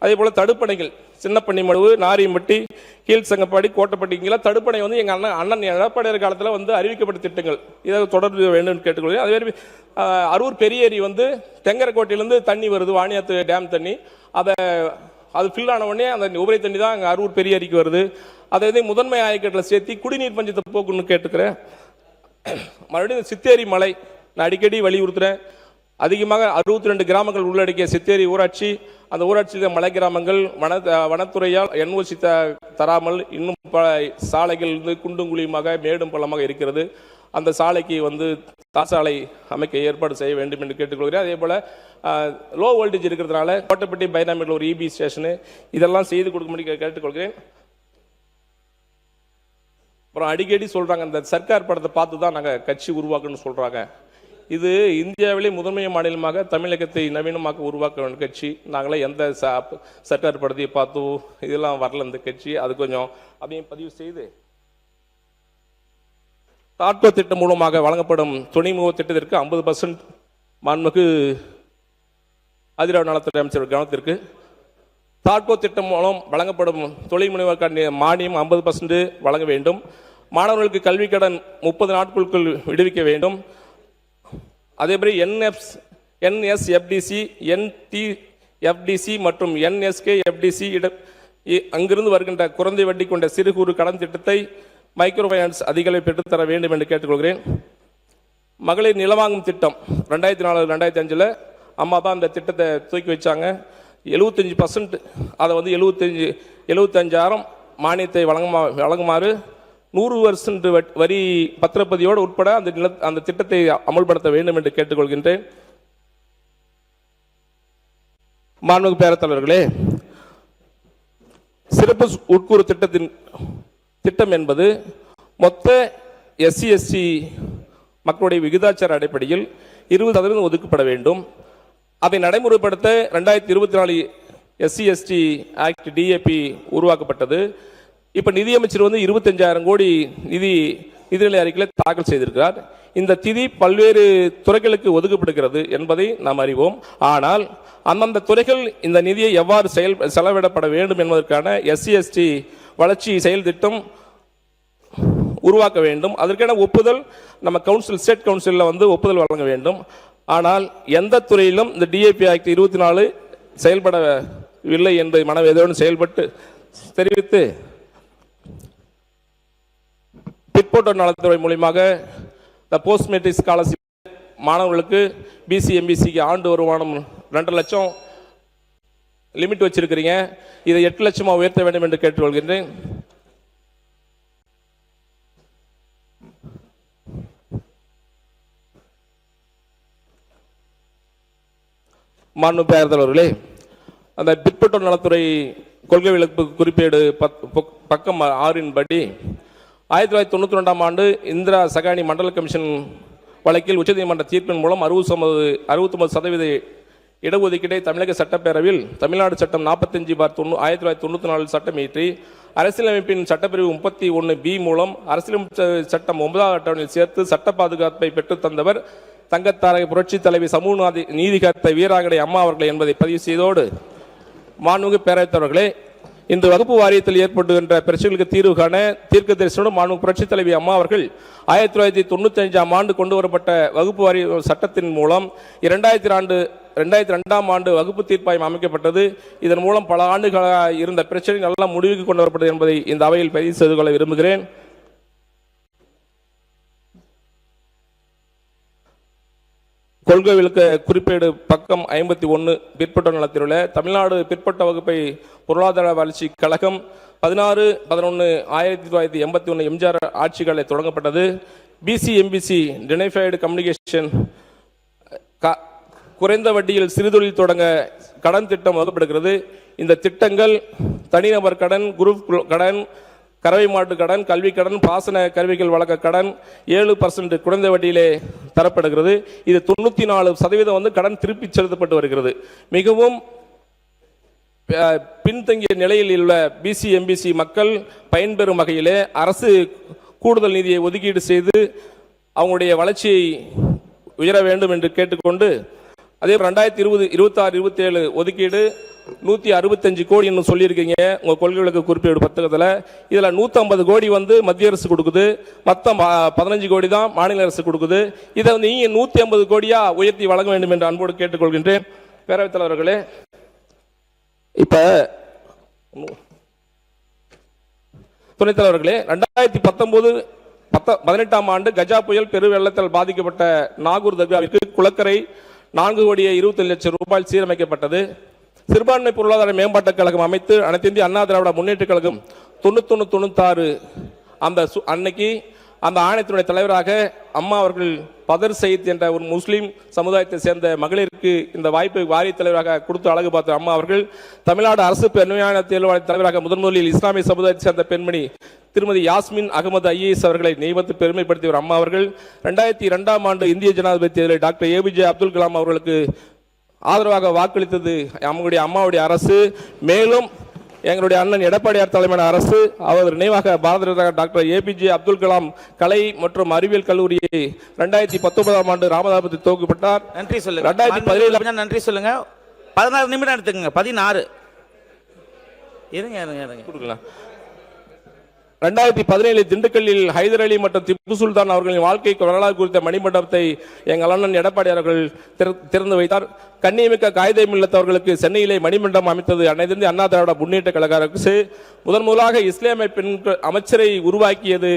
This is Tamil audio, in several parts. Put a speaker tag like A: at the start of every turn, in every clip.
A: அதே போல் தடுப்பணைகள் சின்னப்பன்னிமடுவு, நாரியம்பட்டி, கீழ்சங்கப்பாடி, கோட்டப்பட்டி இங்கெல்லாம் தடுப்பணை வந்து எங்கள் அண்ணன் எடப்பாடியார் காலத்தில் வந்து அறிவிக்கப்பட்ட திட்டங்கள். இதை தொடர்பு வேண்டும் கேட்டுக்கொள்கிறேன். அதே அரூர் பெரிய ஏரி வந்து தெங்கரக்கோட்டையிலேருந்து தண்ணி வருது, வாணியாத்து டேம் தண்ணி. அது ஃபில் ஆன உடனே அந்த உபரி தண்ணி தான் அங்கே அரூர் பெரிய ஏரிக்கு வருது. அதை வந்து முதன்மை ஆயக்கட்டில் சேர்த்து குடிநீர் பஞ்சத்தை போக்குன்னு கேட்டுக்கிறேன். மறுபடியும் சித்தேரி மலை நான் அடிக்கடி வலியுறுத்துகிறேன். அதிகமாக 62 கிராமங்கள் உள்ளடக்கிய சித்தேரி ஊராட்சி, அந்த ஊராட்சியில் மலை கிராமங்கள் வனத்துறையால் NOC தராமல் இன்னும் பல சாலைகள் வந்து குண்டும் குழியுமாக மேடும் பள்ளமாக இருக்கிறது. அந்த சாலைக்கு வந்து தார்சாலை அமைக்க ஏற்பாடு செய்ய வேண்டும் என்று கேட்டுக்கொள்கிறேன். அதே போல் லோ வோல்டேஜ் இருக்கிறதுனால கோட்டப்பட்டி பைனாமில் ஒரு EB ஸ்டேஷனு இதெல்லாம் செய்து கொடுக்கும்படி கேட்டுக்கொள்கிறேன். அப்புறம் அடிக்கடி சொல்கிறாங்க, இந்த சர்க்கார் படத்தை பார்த்து தான் நாங்கள் கட்சி உருவாக்குன்னு சொல்கிறாங்க. இது இந்தியாவிலே முதன்மை மாநிலமாக தமிழகத்தை நவீனமாக்க உருவாக்க வேண்டிய கட்சி. நாங்களே எந்த சர்க்கார் படத்தை பார்த்தோ இதெல்லாம் வரல இந்த கட்சி. அது கொஞ்சம் அதையும் பதிவு செய்து, தாட்கோ திட்டம் மூலமாக வழங்கப்படும் துணைமுக திட்டத்திற்கு 50% மாண்புமிகு ஆதிராவிட நலத்துறை அமைச்சர் கவனத்திற்கு. தாட்கோ திட்டம் மூலம் வழங்கப்படும் தொழில் முனைவோருக்கான மானியம் 50% வழங்க வேண்டும். மாணவர்களுக்கு கல்வி கடன் 30 நாட்களுக்குள் விடுவிக்க வேண்டும். அதேபோல் NSFDC, NTFDC மற்றும் NSKFDC அங்கிருந்து வருகின்ற குறைந்த வட்டி கொண்ட சிறு குறு கடன் திட்டத்தை மைக்ரோ ஃபைனான்ஸ் அதிகளவில் பெற்றுத்தர வேண்டும் என்று கேட்டுக்கொள்கிறேன். மகளிர் நிலவாங்கும் திட்டம் 2004-2005 அம்மா தான் இந்த திட்டத்தை தூக்கி வச்சாங்க. 75% அதை வந்து 75,000 மானியத்தை வழங்குமாறு 100% வரி பத்திரப்பதியோடு உட்பட அந்த திட்டத்தை அமல்படுத்த வேண்டும் என்று கேட்டுக்கொள்கின்றேன். மாண்புமிகு பேரவைத் தலைவர்களே, சிறப்பு உட்கூறு திட்டம் என்பது மொத்த SC/ST மக்களுடைய விகிதாச்சார அடிப்படையில் 20% ஒதுக்கப்பட வேண்டும். அதை நடைமுறைப்படுத்த 2024 SC/ST ஆக்ட் DAP உருவாக்கப்பட்டது. இப்ப நிதியமைச்சர் வந்து 25,000 கோடி நிதிநிலை அறிக்கையில் தாக்கல் செய்திருக்கிறார். இந்த நிதி பல்வேறு துறைகளுக்கு ஒதுக்கப்படுகிறது என்பதை நாம் அறிவோம். ஆனால் அந்தந்த துறைகள் இந்த நிதியை எவ்வாறு செலவிடப்பட வேண்டும் என்பதற்கான SC/ST வளர்ச்சி செயல் திட்டம் உருவாக்க வேண்டும். அதற்கான ஒப்புதல் நம்ம ஸ்டேட் கவுன்சிலில் வந்து ஒப்புதல் வழங்க வேண்டும். ஆனால் எந்த துறையிலும் இந்த DAP ஆக்ட் 24 செயல்படவில்லை என்பதை மனவேதோடு செயல்பட்டு தெரிவித்து, பிற்போட்டோர் நலத்துறை மூலமாக இந்த போஸ்ட் மெட்ரிக் ஸ்காலர்ஷிப் மாணவர்களுக்கு BC MBCக்கு ஆண்டு வருமானம் 2 லட்சம் லிமிட் வச்சிருக்கிறீங்க. இதை 8 லட்சமாக உயர்த்த வேண்டும் என்று கேட்டுக்கொள்கின்றேன். மாண்புமிகு பேரவைத் தலைவர்களே, அந்த பிற்பட்டோர் நலத்துறை கொள்கை விளக்கு குறிப்பேடு பக்கம் 6 படி 1992ஆம் ஆண்டு இந்திரா சகானி மண்டல கமிஷன் வழக்கில் உச்சநீதிமன்ற தீர்ப்பின் மூலம் 69% இடஒதுக்கீட்டை தமிழக சட்டப்பேரவையில் தமிழ்நாடு சட்டம் 45/1994 சட்டம் இயற்றி அரசியலமைப்பின் சட்டப்பிரிவு 31B மூலம் அரசியலமைப்பு சட்டம் 9வது அட்டவணையில் சேர்த்து சட்ட பாதுகாப்பை பெற்றுத் தந்தவர் தங்கத்தாரக புரட்சி தலைவி சமூக நீதிகாத்த வீராங்கனை அம்மா அவர்கள் என்பதை பதிவு செய்தோடு, மாண்புமிகு பேரவைத் தலைவர்களே, இந்த வகுப்பு வாரியத்தில் ஏற்படுகின்ற பிரச்சனைகளுக்கு தீர்வு காண தீர்க்க தரிசனோடு மாண்புமிகு புரட்சி தலைவி அம்மா அவர்கள் 1995ஆம் ஆண்டு கொண்டு வரப்பட்ட வகுப்பு வாரிய சட்டத்தின் மூலம் 2002ஆம் ஆண்டு வகுப்பு தீர்ப்பாயம் அமைக்கப்பட்டது. இதன் மூலம் பல ஆண்டுகளாக இருந்த பிரச்சனை நல்ல முடிவுக்கு கொண்டு வரப்பட்டது என்பதை இந்த அவையில் பதிவு செய்து கொள்ள விரும்புகிறேன். கொள்கை விளக்க குறிப்பேடு பக்கம் 51 பிற்பட்ட நலத்தில் உள்ள தமிழ்நாடு பிற்பட்ட வகுப்பை பொருளாதார வளர்ச்சி கழகம் 16/11/1981 எம்ஜிஆர் ஆட்சிகளை தொடங்கப்பட்டது. BC MBC டினைஃபைடு கம்யூனிகேஷன் குறைந்த வட்டியில் சிறுதொழில் தொடங்க கடன் திட்டம் வகுப்படுகிறது. இந்த திட்டங்கள் தனிநபர் கடன், குரூப் கடன், கறவை மாட்டு கடன், கல்வி கடன், பாசன கருவிகள் வழங்க கடன் 7% குறைந்த வட்டியிலே தரப்படுகிறது. இது 94% வந்து கடன் திருப்பி செலுத்தப்பட்டு வருகிறது. மிகவும் பின்தங்கிய நிலையில் உள்ள BC MBC மக்கள் பயன்பெறும் வகையிலே அரசு கூடுதல் நிதியை ஒதுக்கீடு செய்து அவங்களுடைய வளர்ச்சியை உயர வேண்டும் என்று கேட்டுக்கொண்டு, அதே 2020-26-27 ஒதுக்கீடு 165 கோடி இன்னும் சொல்லியிருக்கீங்க உங்க கொள்கைகளுக்கு குறிப்பிட்ட புத்தகத்தில். இதுல 150 கோடி வந்து மத்திய அரசு கொடுக்குது, மொத்தம் 15 கோடி தான் மாநில அரசு கொடுக்குது. இதை வந்து நீங்க 150 கோடியா உயர்த்தி வழங்க வேண்டும் என்று அன்போடு கேட்டுக்கொள்கின்றேன். பேரவைத் தலைவர்களே, இப்ப துணைத் தலைவர்களே, 2018ஆம் ஆண்டு கஜா புயல் பெரு வெள்ளத்தால் பாதிக்கப்பட்ட நாகூர் தர்காவிற்கு குளக்கரை 4,27,00,000 ரூபாய் சீரமைக்கப்பட்டது. சிறுபான்மை பொருளாதார மேம்பாட்டுக் கழகம் அமைத்து அனைத்து இந்திய அண்ணா திராவிட முன்னேற்ற கழகம் 91-96 அன்னைக்கு அந்த ஆணையத்தினுடைய தலைவராக அம்மா அவர்கள் பதர் சயீத் என்ற ஒரு முஸ்லீம் சமுதாயத்தை சேர்ந்த மகளிருக்கு இந்த வாய்ப்பை வாரிய தலைவராக கொடுத்து அழகு பார்த்த அம்மா அவர்கள் தமிழ்நாடு அரசு பெண்மையான தேர்வாணைய தலைவராக முதலில் இஸ்லாமிய சமுதாயத்தை சேர்ந்த பெண்மணி திருமதி யாஸ்மின் அகமது ஐஏஎஸ் அவர்களை நியமித்து பெருமைப்படுத்தியவர் அம்மா அவர்கள் 2002ஆம் ஆண்டு இந்திய ஜனாதிபதி தேர்தலில் டாக்டர் ஏபிஜே அப்துல் கலாம் அவர்களுக்கு ஆதரவாக வாக்களித்தது நம்முடைய அம்மாவுடைய அரசு. மேலும் எங்களுடைய அண்ணன் எடப்பாடியார் தலைமையான அரசு அவர் நினைவாக பாரத ரத்னா டாக்டர் ஏபிஜே அப்துல் கலாம் கலை மற்றும் அறிவியல் கல்லூரியை 2019ஆம் ஆண்டு ராமநாதபுரத்தில் துவக்கப்பட்டார்.
B: நன்றி சொல்லுங்க. 2017 நன்றி சொல்லுங்க. 16 நிமிடம் எடுத்துக்கங்க. 16 இருங்க
A: 2017 திண்டுக்கல்லில் ஹைதர் அலி மற்றும் திப்பு சுல்தான் அவர்களின் வாழ்க்கை வரலாறு குறித்த மணிமண்டபத்தை எங்கள் அண்ணன் எடப்பாடி அவர்கள் திறந்து வைத்தார். கண்ணியமிக்க காயிதே மில்லத் அவர்களுக்கு சென்னையிலே மணிமண்டபம் அமைத்தது அனைத்து இந்திய அண்ணா திராவிட முன்னேற்ற கழக அரசு. முதலாக இஸ்லாமிய பெண் அமைச்சரை உருவாக்கியது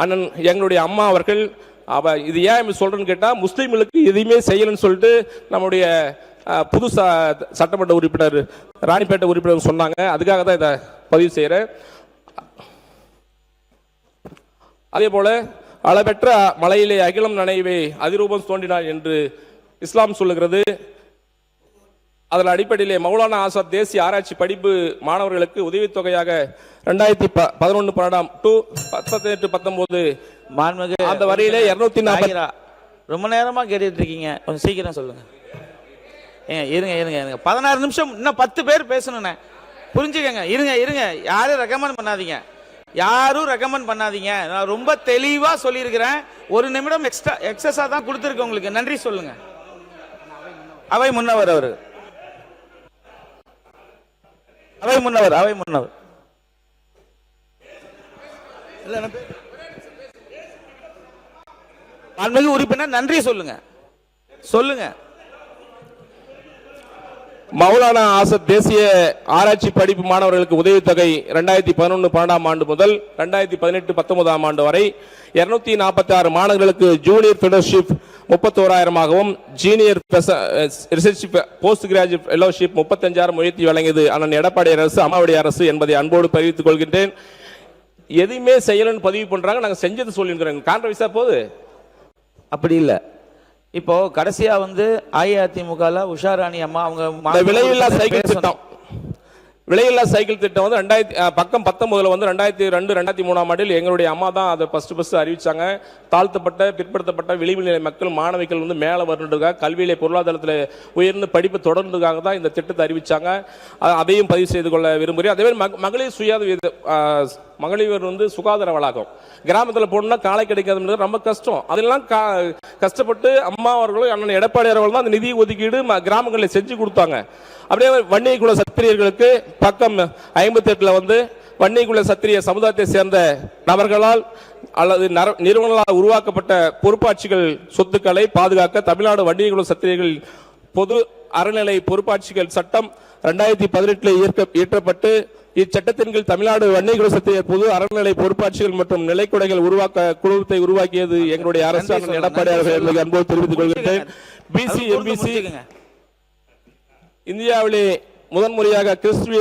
A: அண்ணன் எங்களுடைய அம்மா அவர்கள். இது ஏன் சொல்றேன்னு கேட்டா, முஸ்லீம்களுக்கு எதையுமே செய்யலன்னு சொல்லிட்டு நம்முடைய புது சட்டமன்ற உறுப்பினர் ராணிப்பேட்டை உறுப்பினர் சொன்னாங்க. அதுக்காக தான் இதை பதிவு செய்யறேன். அதே போல அளவற்ற மலையிலே அகிலம் நனைவே அதிரூபம் தோன்றினார் என்று இஸ்லாம் சொல்லுகிறது. அதன் அடிப்படையிலே மௌலானா ஆசாத் தேசிய ஆராய்ச்சி படிப்பு மாணவர்களுக்கு உதவித்தொகையாக 2011 to 18-19 அந்த வரையிலே 240
B: ரொம்ப நேரமா கேட்டுட்டு இருக்கீங்க, கொஞ்சம் சீக்கிரம் சொல்லுங்க. இருங்க 16 நிமிஷம், இன்னும் 10 பேர் பேசணும்னே, புரிஞ்சுக்கங்க. இருங்க யாரும் ரெக்கமெண்ட் பண்ணாதீங்க. நான் ரொம்ப தெளிவா சொல்லியிருக்கிறேன். 1 நிமிடம் எக்ஸஸா தான் கொடுத்துருக்கேன் உங்களுக்கு. நன்றி சொல்லுங்க. அவை முன்னவர் ஆன்மீக உறுப்பினர் நன்றி சொல்லுங்க.
A: மௌலானா ஆசாத் தேசிய ஆராய்ச்சி படிப்பு மாணவர்களுக்கு உதவித்தொகை 2011-12ஆம் ஆண்டு முதல் 2018-19ஆம் ஆண்டு வரை 246 மாணவர்களுக்கு ஜூனியர் ஃபெலோஷிப் 31,000ஆகவும் junior research post graduate fellowship 35,000 உயர்த்தி வழங்கியது அண்ணன் எடப்பாடி அரசு, அம்மாவுடைய அரசு என்பதை அன்போடு தெரிவித்துக் கொள்கின்றேன். எதுவுமே செய்யலன்னு பதிவு பண்றாங்க, நாங்க செஞ்சது சொல்லியிருக்கிறோம். கான்ட்ரவர்சியா போகுது.
B: அப்படி இல்ல. இப்போ கடைசியா வந்து அஇஅதிமுக உஷாராணி அம்மா அவங்க
A: விலையில்லா சைக்கிள் திட்டம் வந்து 2019 வந்து 2002-2003ஆம் ஆண்டில் எங்களுடைய அம்மா தான் அதை ஃபர்ஸ்ட் அறிவிச்சாங்க. தாழ்த்தப்பட்ட பிற்படுத்தப்பட்ட விளிம்பு நிலை மக்கள் மாணவிகள் வந்து மேலே வரணுக்காக, கல்வியிலே பொருளாதாரத்தில் உயர்ந்து படிப்பு தொடர்ந்ததுக்காக தான் இந்த திட்டத்தை அறிவிச்சாங்க. அதையும் பதிவு செய்து கொள்ள விரும்புகிறேன். அதே மாதிரி மகளிர் வந்து சுகாதார வளாகம் கிராமத்தில் போடணும்னா காலை கிடைக்காதுன்றது ரொம்ப கஷ்டம். அதெல்லாம் கஷ்டப்பட்டு அம்மா அவர்களும் அண்ணன் எடப்பாடி அவர்கள் தான் அந்த நிதி ஒதுக்கீடு கிராமங்களில் செஞ்சு கொடுத்தாங்க. அப்படியே வன்னியகுல சத்திரியர்களுக்கு பக்கம் 58 வந்து வன்னியகுல சத்திரிய சமுதாயத்தை சேர்ந்த நபர்களால் அல்லது நிறுவனங்களால் உருவாக்கப்பட்ட பொறுப்பாட்சிகள் சொத்துக்களை பாதுகாக்க தமிழ்நாடு வன்னியகுல சத்திரியர்கள் பொது அறநிலை பொறுப்பாட்சிகள் சட்டம் 2018 இயற்றப்பட்டு இச்சட்டத்தின் கீழ் தமிழ்நாடு வன்னியகுல சத்திரியர் பொது அறநிலை பொறுப்பாட்சிகள் மற்றும் நிலைக்குடைகள் குழுமத்தை உருவாக்கியது எங்களுடைய அரசு எடப்பாடி அவர்கள் அன்போடு தெரிவித்துக் கொள்கிறேன். பிசி எம்பிசி இந்தியாவிலே முதன்முறையாக கிறிஸ்துவ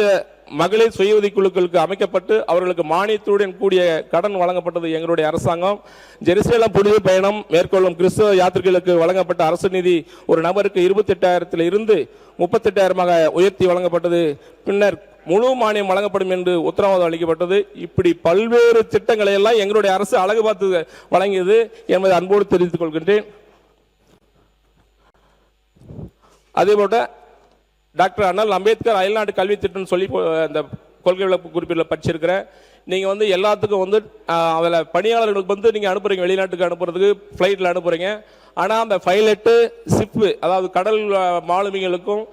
A: மகளிர் சுய உதவி குழுக்களுக்கு அமைக்கப்பட்டு அவர்களுக்கு மானியத்துடன் கூடிய கடன் வழங்கப்பட்டது எங்களுடைய அரசாங்கம். ஜெருசலேம் புனித பயணம் மேற்கொள்ளும் கிறிஸ்தவ யாத்திரிகளுக்கு வழங்கப்பட்ட அரசு நிதி ஒரு நபருக்கு 28,000 இருந்து 38,000 உயர்த்தி வழங்கப்பட்டது. பின்னர் முழு மானியம் வழங்கப்படும் என்று உத்தரவாதம் அளிக்கப்பட்டது. இப்படி பல்வேறு திட்டங்களை எல்லாம் எங்களுடைய அரசு அழகு பார்த்து வழங்கியது என்பதை அன்போடு தெரிவித்துக் கொள்கின்றேன். அதேபோல டாக்டர் அண்ணல் அம்பேத்கர் அயல்நாட்டு கல்வி திட்டம் சொல்லி அந்த கொள்கை விளக்கு குறிப்பில் படிச்சிருக்கிறேன். நீங்கள் வந்து எல்லாத்துக்கும் வந்து அதில் பணியாளர்களுக்கு வந்து நீங்கள் அனுப்புறீங்க, வெளிநாட்டுக்கு அனுப்புறதுக்கு ஃப்ளைட்டில் அனுப்புறீங்க. ஆனால் அந்த பைலட்டு ஷிப்பு, அதாவது கடல் மாலுமிகளுக்கும்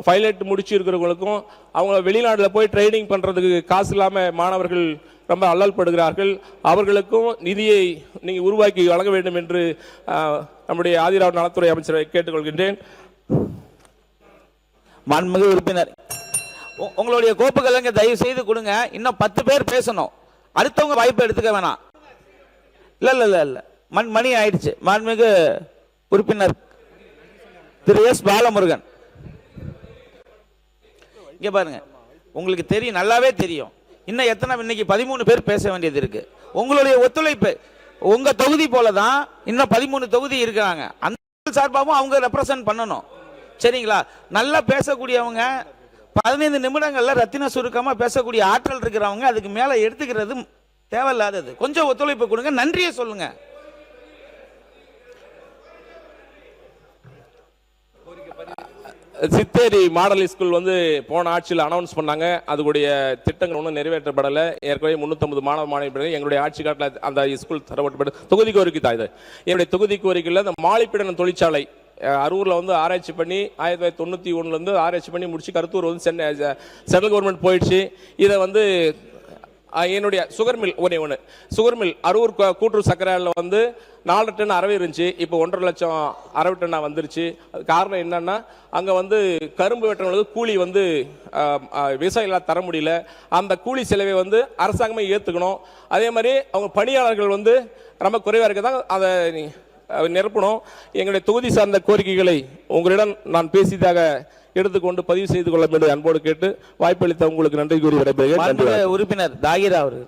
A: பைலட் முடிச்சு இருக்கிறவங்களுக்கும் அவங்க வெளிநாட்டில் போய் ட்ரைனிங் பண்ணுறதுக்கு காசு இல்லாமல் மாணவர்கள் ரொம்ப அல்லல்படுகிறார்கள். அவர்களுக்கும் நிதியை நீங்கள் உருவாக்கி வழங்க வேண்டும் என்று நம்முடைய ஆதிராவிட நலத்துறை அமைச்சரை கேட்டுக்கொள்கின்றேன்.
B: மாண்புமிகு உறுப்பினர், உங்களுடைய கோப்புகள் தயவு செய்து கொடுங்க. இன்னும் 10 பேர் பேசணும். அடுத்தவங்க வாய்ப்பு எடுத்துக்க வேணாம். இல்ல மணி ஆயிடுச்சு. மாண்புமிகு உறுப்பினர் திரு எஸ் பாலமுருகன், இங்க பாருங்க, உங்களுக்கு தெரியும், நல்லாவே தெரியும். இன்னும் எத்தனை, இன்னைக்கு 13 பேர் பேச வேண்டியது இருக்கு. உங்களுடைய ஒத்துழைப்பு, உங்க தொகுதி போலதான் இன்னும் 13 தொகுதி இருக்கிறாங்க. அந்த சார்பாகவும் அவங்க ரெப்ரசன்ட் பண்ணணும். சரிங்களா? நல்லா பேசக்கூடியவங்க 15 நிமிடங்கள்ல ரத்தின சுருக்கமா பேசக்கூடிய ஆற்றல் இருக்கிறவங்க அதுக்கு மேல எடுத்துக்கிறது தேவையில்லாதது. கொஞ்சம் ஒத்துழைப்பு கொடுங்க, நன்றியை சொல்லுங்க.
A: சித்தேரி மாடல் ஸ்கூல் வந்து போன ஆட்சியில் அனௌன்ஸ் பண்ணாங்க. அதுடைய திட்டங்கள் ஒன்றும் நிறைவேற்றப்படலை. ஏற்கனவே 350 மாணவ மாணவிகள் எங்களுடைய ஆட்சி காட்டில் அந்த ஸ்கூல் தரப்பட்டு தொகுதி கோரிக்கை தான் இது. என்னுடைய தொகுதி கோரிக்கையில் இந்த மாலிப்பிடன தொழிற்சாலை அரூரில் வந்து ஆராய்ச்சி பண்ணி 1991 ஆராய்ச்சி பண்ணி முடிச்சு கருத்தூர் வந்து சென்ட்ரல் கவர்மெண்ட் போயிடுச்சு. இதை வந்து என்னுடைய சுகர் மில் அரூர் கூட்டுறவு சர்க்கரையில் வந்து 4 டன் அரவை இருந்துச்சு. இப்போ 1.5 லட்சம் அரவை டன்னா வந்துருச்சு. அது காரணம் என்னன்னா, அங்கே வந்து கரும்பு வெட்டுறவங்களுக்கு கூலி வந்து விவசாயிகளால் தர முடியல. அந்த கூலி செலவை வந்து அரசாங்கமே ஏற்றுக்கணும். அதே மாதிரி அவங்க பணியாளர்கள் வந்து ரொம்ப குறைவாக இருக்க தான் அதை நிரப்பணும். எங்களுடைய தொகுதி சார்ந்த கோரிக்கைகளை உங்களிடம் நான் பேசியதாக எடுத்துக்கொண்டு பதிவு செய்து கொள்ள வேண்டும் அன்போடு கேட்டு வாய்ப்பளித்த உங்களுக்கு நன்றி கூறி விடைபெறுகிறேன்.
B: உறுப்பினர் தாகிரா அவர்கள்.